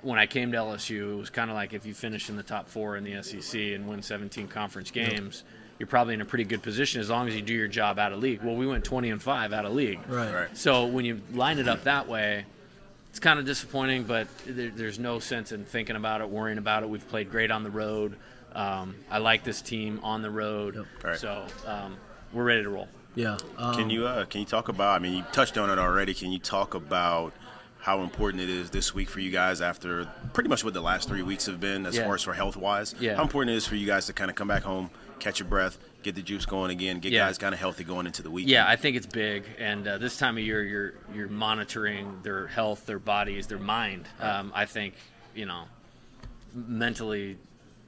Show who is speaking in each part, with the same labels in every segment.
Speaker 1: when I came to LSU, it was kind of like if you finish in the top 4 in the SEC and win 17 conference games, you're probably in a pretty good position as long as you do your job out of league. Well, we went 20-5 out of league.
Speaker 2: Right.
Speaker 1: So when you line it up that way, it's kind of disappointing, but there's no sense in thinking about it, worrying about it. We've played great on the road. I like this team on the road.
Speaker 3: Yep. Right.
Speaker 1: So we're ready to roll.
Speaker 2: Yeah.
Speaker 3: Can you talk about, I mean, you touched on it already. Can you talk about how important it is this week for you guys after pretty much what the last 3 weeks have been as far as for health-wise?
Speaker 1: Yeah.
Speaker 3: How important it is for you guys to kind of come back home, catch your breath, get the juice going again, get guys kind of healthy going into the weekend?
Speaker 1: Yeah, I think it's big. And this time of year, you're monitoring their health, their bodies, their mind. I think, mentally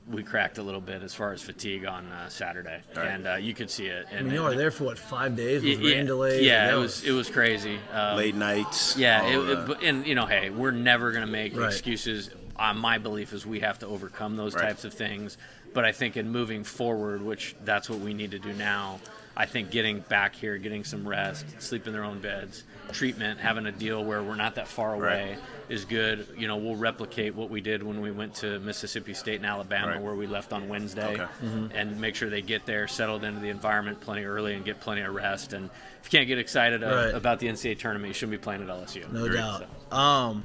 Speaker 1: we cracked a little bit as far as fatigue on Saturday, and you could see it. And,
Speaker 2: you were there for what, 5 days with rain delays?
Speaker 1: Yeah, it was crazy.
Speaker 3: Late nights.
Speaker 1: Yeah, hey, we're never gonna make excuses. My belief is we have to overcome those types of things. But I think in moving forward, which that's what we need to do now, I think getting back here, getting some rest, sleep in their own beds, treatment, having a deal where we're not that far away is good. We'll replicate what we did when we went to Mississippi State and Alabama, where we left on Wednesday, and make sure they get there, settled into the environment plenty early, and get plenty of rest. And if you can't get excited about the NCAA tournament, you shouldn't be playing at LSU.
Speaker 2: No doubt. So.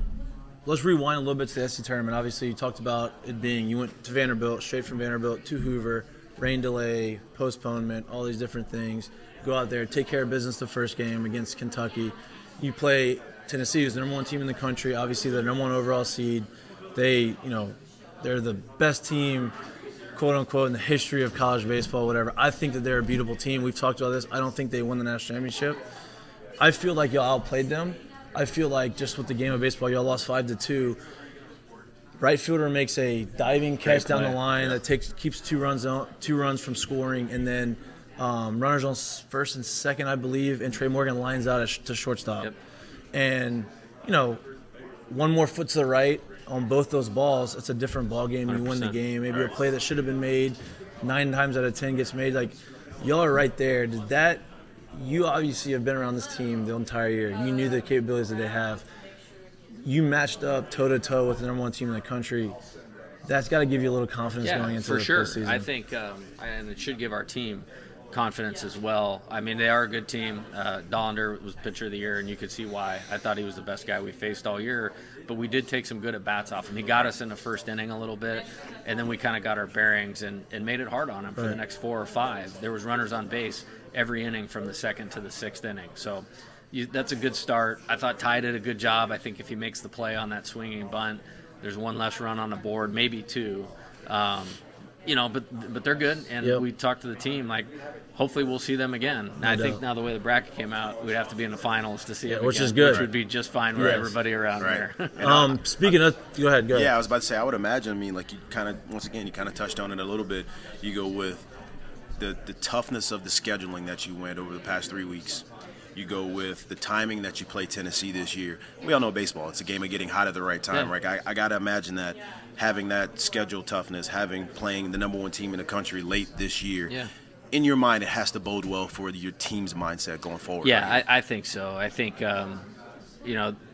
Speaker 2: Let's rewind a little bit to the SEC tournament. Obviously, you talked about it being, you went to Vanderbilt, straight from Vanderbilt to Hoover, rain delay, postponement, all these different things. Go out there, take care of business the first game against Kentucky. You play Tennessee, who's the number 1 team in the country, obviously the number 1 overall seed. They're the best team, quote unquote, in the history of college baseball, whatever. I think that they're a beatable team. We've talked about this. I don't think they won the national championship. I feel like y'all outplayed them. I feel like just with the game of baseball, y'all lost 5-2. Right fielder makes a diving catch down the line that keeps 2 runs from scoring, and then runners on first and second, I believe, and Trey Morgan lines out to shortstop.
Speaker 1: Yep.
Speaker 2: And one more foot to the right on both those balls, it's a different ball game. You win the game. Maybe a play that should have been made 9 times out of 10 gets made. Like, y'all are right there. You obviously have been around this team the entire year. You knew the capabilities that they have. You matched up toe-to-toe with the number 1 team in the country. That's got to give you a little confidence going into the postseason.
Speaker 1: I think, and it should give our team confidence as well. I mean, they are a good team. Dollander was pitcher of the year, and you could see why. I thought he was the best guy we faced all year, but we did take some good at-bats off him. He got us in the first inning a little bit, and then we kind of got our bearings and made it hard on him for the next 4 or 5. There was runners on base every inning from the 2nd to the 6th inning. So that's a good start. I thought Ty did a good job. I think if he makes the play on that swinging bunt, there's 1 less run on the board, maybe 2. But they're good, and we talked to the team, like, hopefully we'll see them again. Now, I think now the way the bracket came out, we'd have to be in the finals to see it
Speaker 2: which
Speaker 1: again,
Speaker 2: is good.
Speaker 1: which would be just fine for everybody around here.
Speaker 2: Speaking of, go ahead.
Speaker 3: Yeah, I was about to say, I would imagine, like you kind of touched on it a little bit. You go with the toughness of the scheduling that you went over the past 3 weeks. You go with the timing that you play Tennessee this year. We all know baseball. It's a game of getting hot at the right time, right? I got to imagine that having that schedule toughness, playing the number 1 team in the country late this year, in your mind, it has to bode well for your team's mindset going forward.
Speaker 1: Yeah, right? I think so. I think,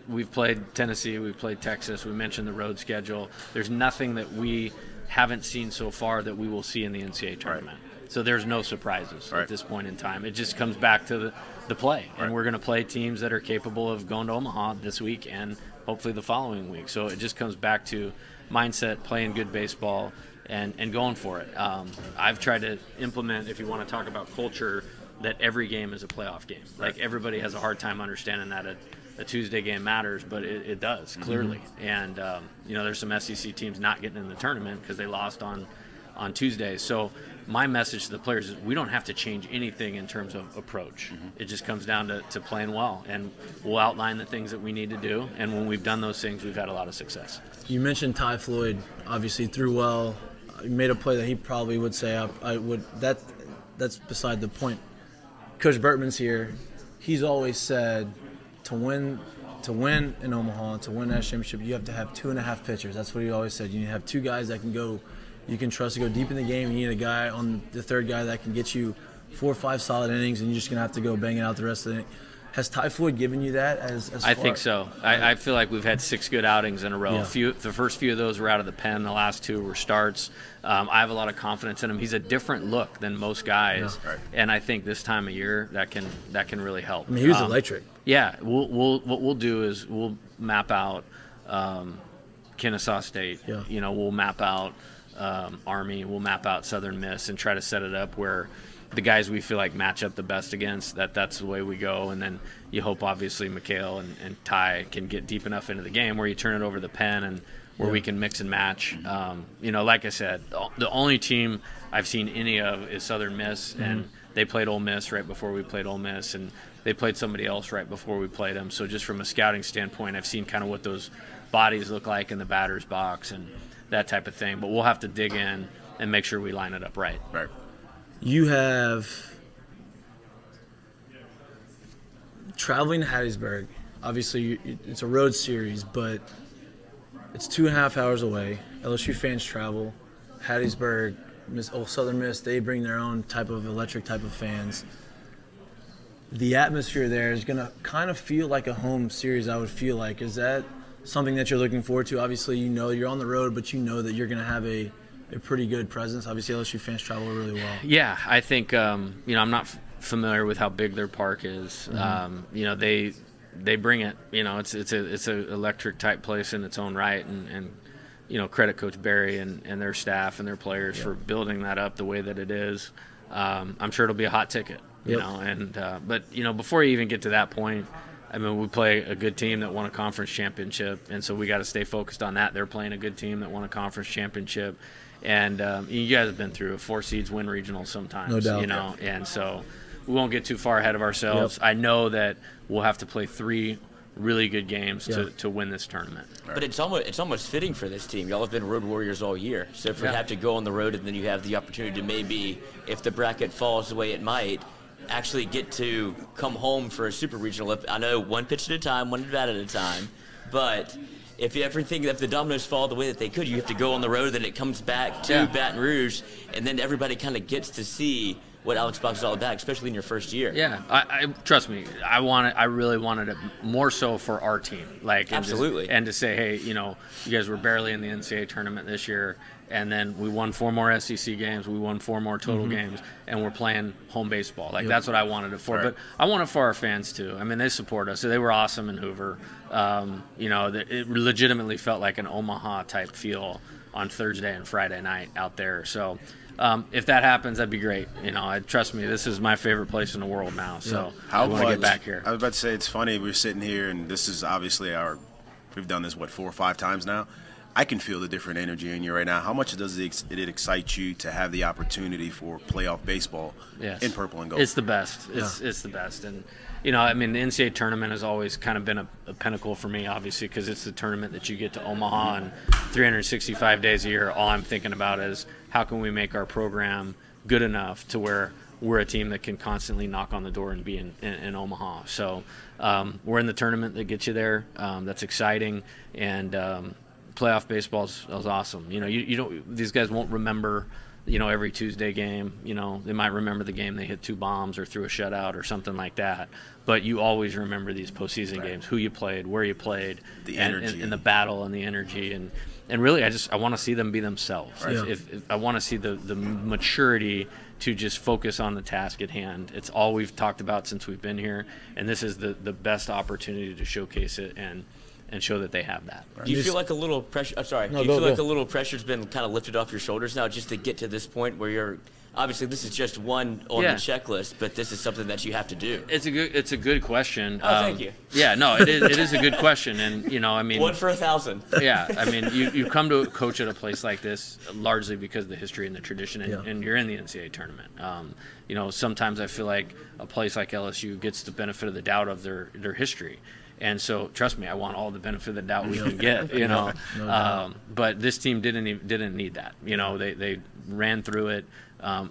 Speaker 1: we've played Tennessee, we've played Texas. We mentioned the road schedule. There's nothing that we haven't seen so far that we will see in the NCAA tournament. Right. So there's no surprises at this point in time. It just comes back to the play. And we're going to play teams that are capable of going to Omaha this week and hopefully the following week. So it just comes back to mindset, playing good baseball, and going for it. I've tried to implement, if you want to talk about culture, that every game is a playoff game. Like, everybody has a hard time understanding that a Tuesday game matters, but it does, clearly. And, there's some SEC teams not getting in the tournament because they lost on Tuesdays. So my message to the players is we don't have to change anything in terms of approach. It just comes down to playing well, and we'll outline the things that we need to do, and when we've done those things, we've had a lot of success.
Speaker 2: You mentioned Ty Floyd, obviously threw well. He made a play that he probably would say I would. That's beside the point. Coach Burtman's here. He's always said to win in Omaha, to win that championship, you have to have 2.5 pitchers. That's what he always said. You need to have 2 guys that can go. You can trust to go deep in the game. You need a guy on the 3rd guy that can get you 4 or 5 solid innings, and you're just going to have to go bang it out the rest of the inning. Has typhoid given you that?
Speaker 1: I think so. I feel like we've had 6 good outings in a row.
Speaker 2: Yeah.
Speaker 1: The first few of those were out of the pen. The last 2 were starts. I have a lot of confidence in him. He's a different look than most guys, and I think this time of year that can really help.
Speaker 2: I mean, he was electric.
Speaker 1: Yeah, what we'll do is we'll map out Kennesaw State.
Speaker 2: Yeah.
Speaker 1: You know, we'll map out Army. We'll map out Southern Miss and try to set it up where the guys we feel like match up the best against, that's the way we go. And then you hope, obviously, Mikhail and Ty can get deep enough into the game where you turn it over the pen and where we can mix and match. You know, like I said, the only team I've seen any of is Southern Miss, and they played Ole Miss right before we played Ole Miss, and they played somebody else right before we played them. So just from a scouting standpoint, I've seen kind of what those bodies look like in the batter's box and that type of thing. But we'll have to dig in and make sure we line it up right.
Speaker 3: Right.
Speaker 2: You have traveling to Hattiesburg. Obviously, it's a road series, but it's 2.5 hours away. LSU fans travel. Hattiesburg, Southern Miss, they bring their own type of electric type of fans. The atmosphere there is going to kind of feel like a home series, I would feel like. Is that something that you're looking forward to? Obviously, you know you're on the road, but you know that you're going to have a pretty good presence. Obviously, LSU fans travel really well.
Speaker 1: Yeah, I think, you know, I'm not familiar with how big their park is. You know, they bring it. You know, it's a electric type place in its own right, and you know, credit Coach Barry and their staff and their players for building that up the way that it is. I'm sure it'll be a hot ticket. You know, and but you know, before you even get to that point, I mean, we play a good team that won a conference championship, and so we got to stay focused on that. They're playing a good team that won a conference championship. And you guys have been through 4 seeds win regionals sometimes,
Speaker 2: no doubt.
Speaker 1: You know, and so we won't get too far ahead of ourselves. I know that we'll have to play 3 really good games to win this tournament.
Speaker 4: But it's almost fitting for this team. Y'all have been road warriors all year. So if we have to go on the road and then you have the opportunity to maybe, if the bracket falls the way it might, actually get to come home for a super regional. I know 1 pitch at a time, 1 at bat at a time, but if the dominoes fall the way that they could, you have to go on the road, then it comes back to Baton Rouge, and then everybody kind of gets to see what Alex Box is all about, especially in your first year.
Speaker 1: Yeah, I trust me. I really wanted it more so for our team, like
Speaker 4: absolutely,
Speaker 1: and to say, hey, you know, you guys were barely in the NCAA tournament this year, and then we won 4 more SEC games, we won 4 more total games, and we're playing home baseball. Like that's what I wanted it for. But I want it for our fans too. I mean, they support us. So they were awesome in Hoover. You know, it legitimately felt like an Omaha type feel on Thursday and Friday night out there. So if that happens, that'd be great. You know, trust me, this is my favorite place in the world now. So I want to get back here.
Speaker 3: I was about to say, it's funny, we're sitting here, and this is obviously we've done this, 4 or 5 times now. I can feel the different energy in you right now. How much does it excite you to have the opportunity for playoff baseball in purple and gold?
Speaker 1: It's the best. It's the best. And, you know, I mean, the NCAA tournament has always kind of been a pinnacle for me, obviously, because it's the tournament that you get to Omaha, and 365 days a year, all I'm thinking about is how can we make our program good enough to where we're a team that can constantly knock on the door and be in Omaha. So we're in the tournament that gets you there. That's exciting. And playoff baseball is awesome. You know, you don't. These guys won't remember, you know, every Tuesday game. You know, they might remember the game they hit 2 bombs or threw a shutout or something like that. But you always remember these postseason games: who you played, where you played,
Speaker 3: the energy,
Speaker 1: and the battle and the energy. And really, I want to see them be themselves.
Speaker 3: Right.
Speaker 1: If I want to see the maturity to just focus on the task at hand. It's all we've talked about since we've been here, and this is the best opportunity to showcase it and show that they have that.
Speaker 4: Do you feel like a little pressure? I'm sorry. Do you feel like a little pressure's been kind of lifted off your shoulders now, just to get to this point where you're obviously this is just one on the checklist, but this is something that you have to do?
Speaker 1: It's a good question.
Speaker 4: Oh, thank you.
Speaker 1: Yeah, no, it is a good question, and you know, I mean,
Speaker 4: 1 for 1,000.
Speaker 1: Yeah, I mean, you come to coach at a place like this largely because of the history and the tradition, and you're in the NCAA tournament. You know, sometimes I feel like a place like LSU gets the benefit of the doubt of their history. And so, trust me, I want all the benefit of the doubt we can get, you know. But this team didn't need that. You know, they ran through it.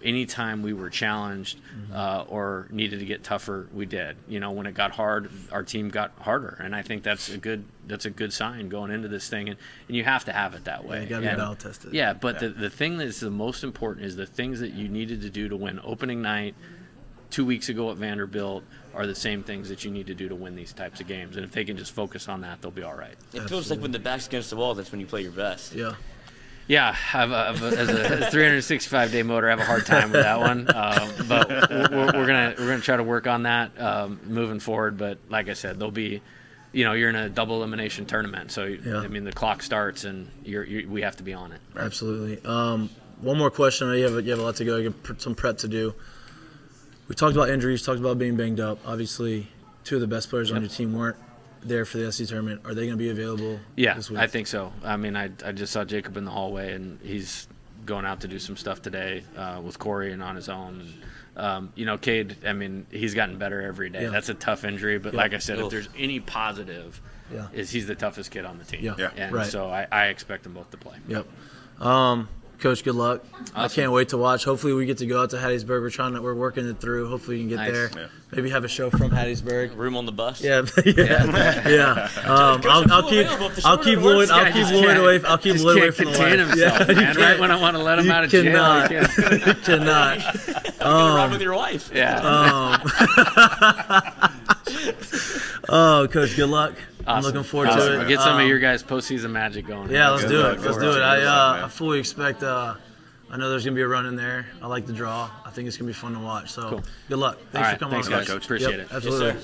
Speaker 1: Anytime we were challenged or needed to get tougher, we did. You know, when it got hard, our team got harder, and I think that's a good sign going into this thing. And you have to have it that way.
Speaker 2: You got to be battle tested.
Speaker 1: Yeah, but the thing that's the most important is the things that you needed to do to win opening night, 2 weeks ago at Vanderbilt are the same things that you need to do to win these types of games. And if they can just focus on that, they'll be all right.
Speaker 4: It feels like when the back's against the wall, that's when you play your best.
Speaker 2: Yeah.
Speaker 1: Yeah, as a 365-day motor, I have a hard time with that one. But we're gonna try to work on that moving forward. But like I said, there'll be, you're in a double elimination tournament, so I mean the clock starts and we have to be on it.
Speaker 2: Absolutely. One more question. I know you have a lot to go. You have some prep to do. We talked about injuries, talked about being banged up. Obviously, two of the best players on your team weren't there for the SEC tournament. Are they going to be available this week?
Speaker 1: I think so. I mean, I just saw Jacob in the hallway, and he's going out to do some stuff today with Corey and on his own. Cade, I mean, he's gotten better every day. That's a tough injury, but like I said, if there's any positive, is he's the toughest kid on the team. And so I expect them both to play.
Speaker 2: Yep. Coach, good luck. Awesome. I can't wait to watch. Hopefully we get to go out to Hattiesburg. We're working it through. Hopefully we can get there. Yeah. Maybe have a show from Hattiesburg.
Speaker 4: Room on the bus.
Speaker 2: Yeah. I'll keep Lloyd away. I'll keep Lloyd away from the line.
Speaker 1: Himself, man. Right when I want to let him out of jail,
Speaker 2: he cannot.
Speaker 4: Ride with your wife.
Speaker 1: Yeah.
Speaker 2: Coach, good luck.
Speaker 1: Awesome.
Speaker 2: I'm looking forward to it.
Speaker 1: I'll get some of your guys' postseason magic going.
Speaker 2: Yeah, let's do it. I fully expect. I know there's going to be a run in there. I like the draw. I think it's going to be fun to watch. So, Good luck. Thanks for coming on,
Speaker 1: guys. Coach. Appreciate it.
Speaker 2: Absolutely.
Speaker 4: Yes,